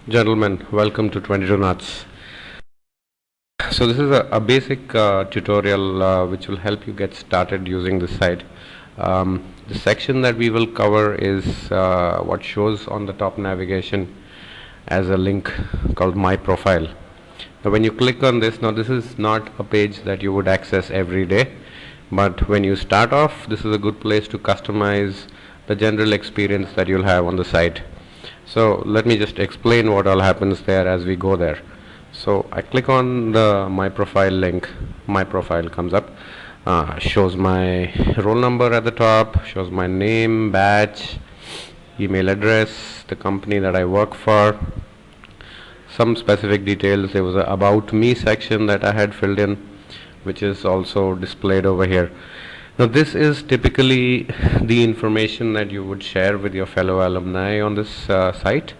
Gentlemen, welcome to 22 knots. So this is a basic tutorial which will help you get started using this site. The section that we will cover is what shows on the top navigation as a link called My Profile. Now when you click on this, now this is not a page that you would access every day, but when you start off, this is a good place to customize the general experience that you'll have on the site. So let me just explain what all happens there as we go there. So I click on the My Profile link. My Profile comes up, shows my roll number at the top, shows my name, badge, email address, the company that I work for, some specific details. There was a About Me section that I had filled in, which is also displayed over here. Now this is typically the information that you would share with your fellow alumni on this site.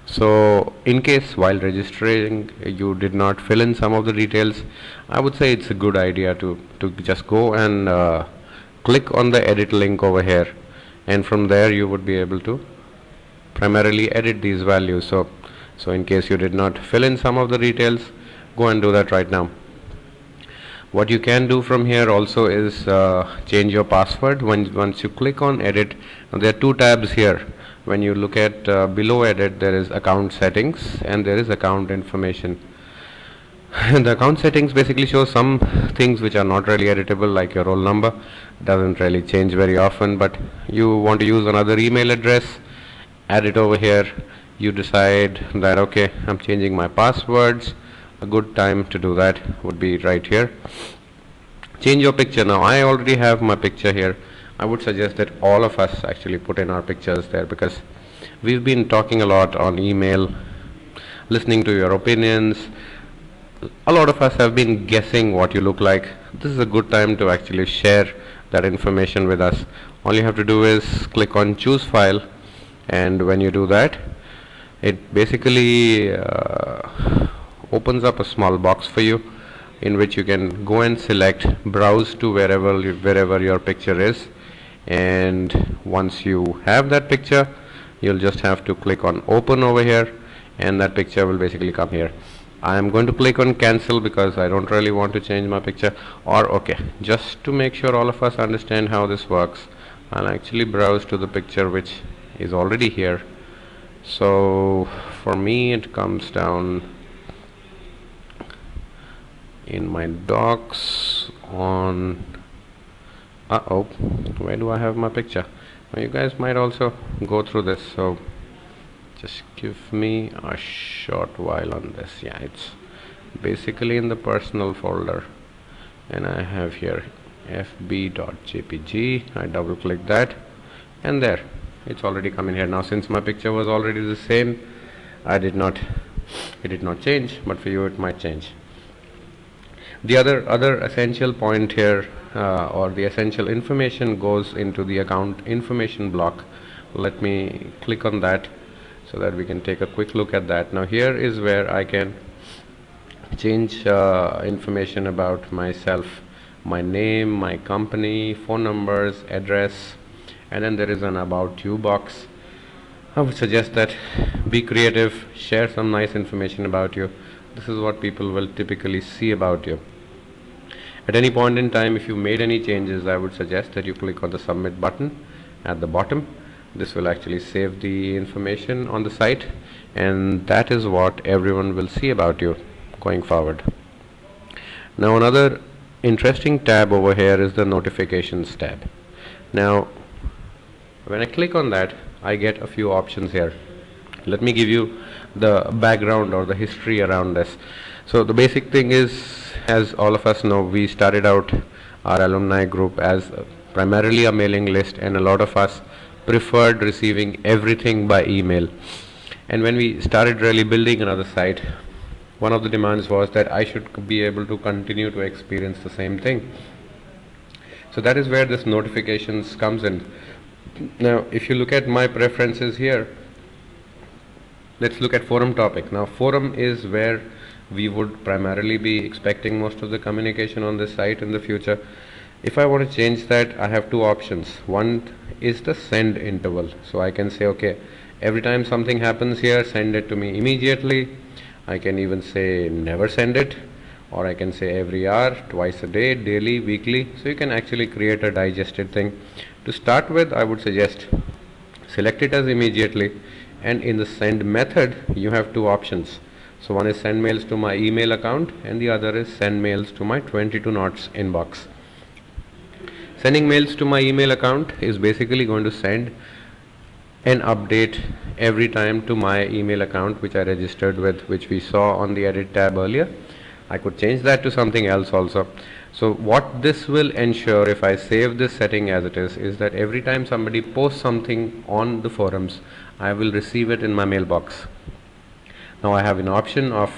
So in case while registering you did not fill in some of the details, I would say it's a good idea to just go and click on the edit link over here, and from there you would be able to primarily edit these values. So in case you did not fill in some of the details, go and do that right now. What you can do from here also is change your password. Once you click on edit, there are two tabs here. When you look at below edit, there is account settings and there is account information. And the account settings basically show some things which are not really editable, like your roll number doesn't really change very often, but you want to use another email address, add it over here. You decide that okay, I'm changing my passwords. A good time to do that would be right here. Change your picture. Now I already have my picture here. I would suggest that all of us actually put in our pictures there, because we've been talking a lot on email, listening to your opinions. A lot of us have been guessing what you look like. This is a good time to actually share that information with us. All you have to do is click on choose file, and when you do that, it basically opens up a small box for you in which you can go and select browse to wherever your picture is, and once you have that picture, you'll just have to click on open over here, and that picture will basically come here. I am going to click on cancel because I don't really want to change my picture. Or okay, just to make sure all of us understand how this works, I'll actually browse to the picture which is already here. So for me it comes down in my docs on where do I have my picture? Well, you guys might also go through this, so just give me a short while on this. Yeah, it's basically in the personal folder, and I have here fb.jpg. I double click that, and there it's already come in here. Now since my picture was already the same, it did not change, but for you it might change. The other essential point here, or the essential information, goes into the account information block. Let me click on that so that we can take a quick look at that. Now here is where I can change information about myself, my name, my company, phone numbers, address, and then there is an about you box. I would suggest that be creative, share some nice information about you. This is what people will typically see about you. At any point in time, if you made any changes, I would suggest that you click on the submit button at the bottom. This will actually save the information on the site, and that is what everyone will see about you going forward. Now another interesting tab over here is the notifications tab. Now when I click on that, I get a few options here. Let me give you the background or the history around this. So the basic thing is, as all of us know, we started out our alumni group as primarily a mailing list, and a lot of us preferred receiving everything by email. And when we started really building another site, one of the demands was that I should be able to continue to experience the same thing. So that is where this notifications comes in. Now if you look at my preferences here, let's look at forum topic. Now forum is where we would primarily be expecting most of the communication on this site in the future. If I want to change that, I have two options. One is the send interval. So I can say okay, Every time something happens here, send it to me immediately. I can even say never send it, or I can say every hour, twice a day, daily, weekly. So you can actually create a digested thing. To start with, I would suggest select it as immediately, and in the send method you have two options. So one is send mails to my email account, and the other is send mails to my 22 knots inbox. Sending mails to my email account is basically going to send an update every time to my email account which I registered with, which we saw on the edit tab earlier. I could change that to something else also. So what this will ensure, if I save this setting as it is that every time somebody posts something on the forums, I will receive it in my mailbox. Now I have an option of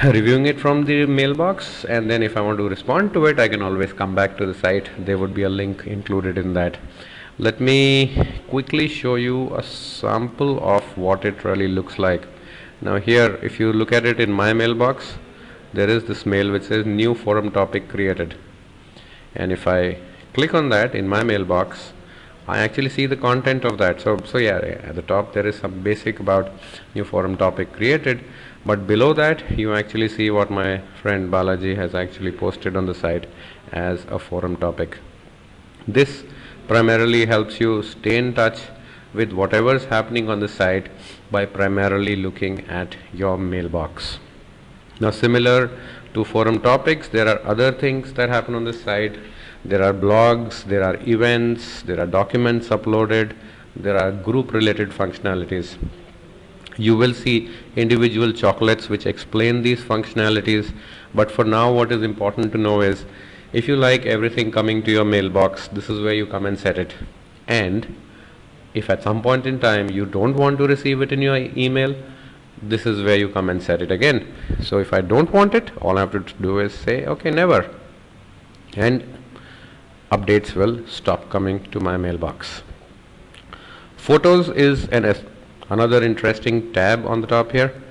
reviewing it from the mailbox, and then if I want to respond to it, I can always come back to the site. There would be a link included in that. Let me quickly show you a sample of what it really looks like. Now here, if you look at it in my mailbox, there is this mail which says new forum topic created, and if I click on that in my mailbox, I actually see the content of that. So yeah, at the top there is some basic about new forum topic created, but below that you actually see what my friend Balaji has actually posted on the site as a forum topic. This primarily helps you stay in touch with whatever is happening on the site by primarily looking at your mailbox. Now similar to forum topics, there are other things that happen on the site. There are blogs, there are events, there are documents uploaded, there are group related functionalities. You will see individual chocolates which explain these functionalities, but for now what is important to know is, if you like everything coming to your mailbox, this is where you come and set it. And if at some point in time you don't want to receive it in your email, this is where you come and set it again. So if I don't want it, all I have to do is say okay, never, and updates will stop coming to my mailbox. Photos is another interesting tab on the top here.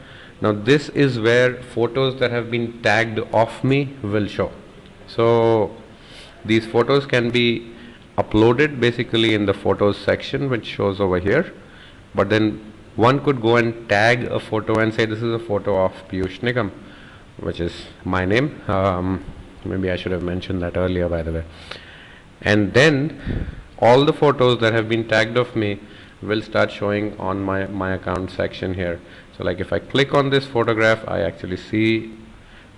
Now this is where photos that have been tagged of me will show. So these photos can be uploaded basically in the photos section, which shows over here, but then one could go and tag a photo and say this is a photo of Piyush Nigam, which is my name. Maybe I should have mentioned that earlier, by the way. And then all the photos that have been tagged of me will start showing on my account section here. So like if I click on this photograph, I actually see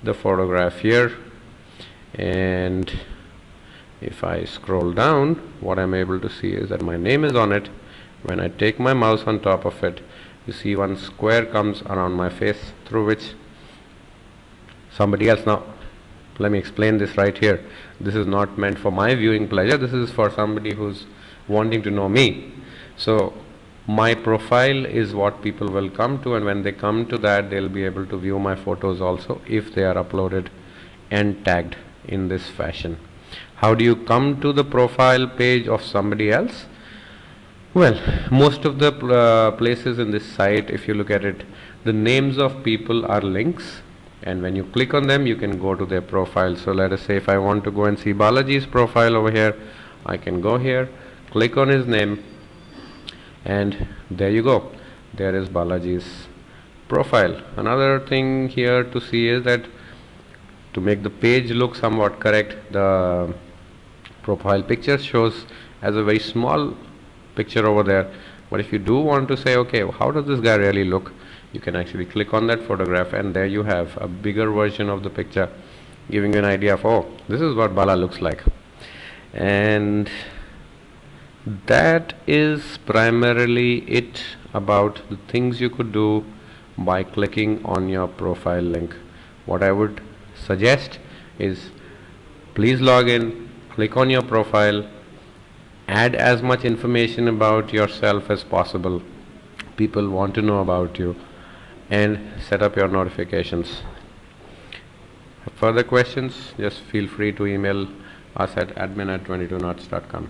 the photograph here, and if I scroll down, what I'm able to see is that my name is on it. When I take my mouse on top of it, you see one square comes around my face through which somebody else. Now let me explain this right here. This is not meant for my viewing pleasure. This is for somebody who's wanting to know me. So my profile is what people will come to, and when they come to that, they'll be able to view my photos also if they are uploaded and tagged in this fashion. How do you come to the profile page of somebody else? Well, most of the places in this site, if you look at it, the names of people are links, and when you click on them you can go to their profile. So let us say if I want to go and see Balaji's profile over here, I can go here, click on his name, and there you go, there is Balaji's profile. Another thing here to see is that to make the page look somewhat correct, the profile picture shows as a very small picture over there, but if you do want to say okay, how does this guy really look, you can actually click on that photograph, and there you have a bigger version of the picture giving you an idea of, oh, this is what Bala looks like. And that is primarily it about the things you could do by clicking on your profile link. What I would suggest is, please log in, click on your profile, add as much information about yourself as possible. People want to know about you, and set up your notifications. For further questions, just feel free to email us at admin@22knots.com.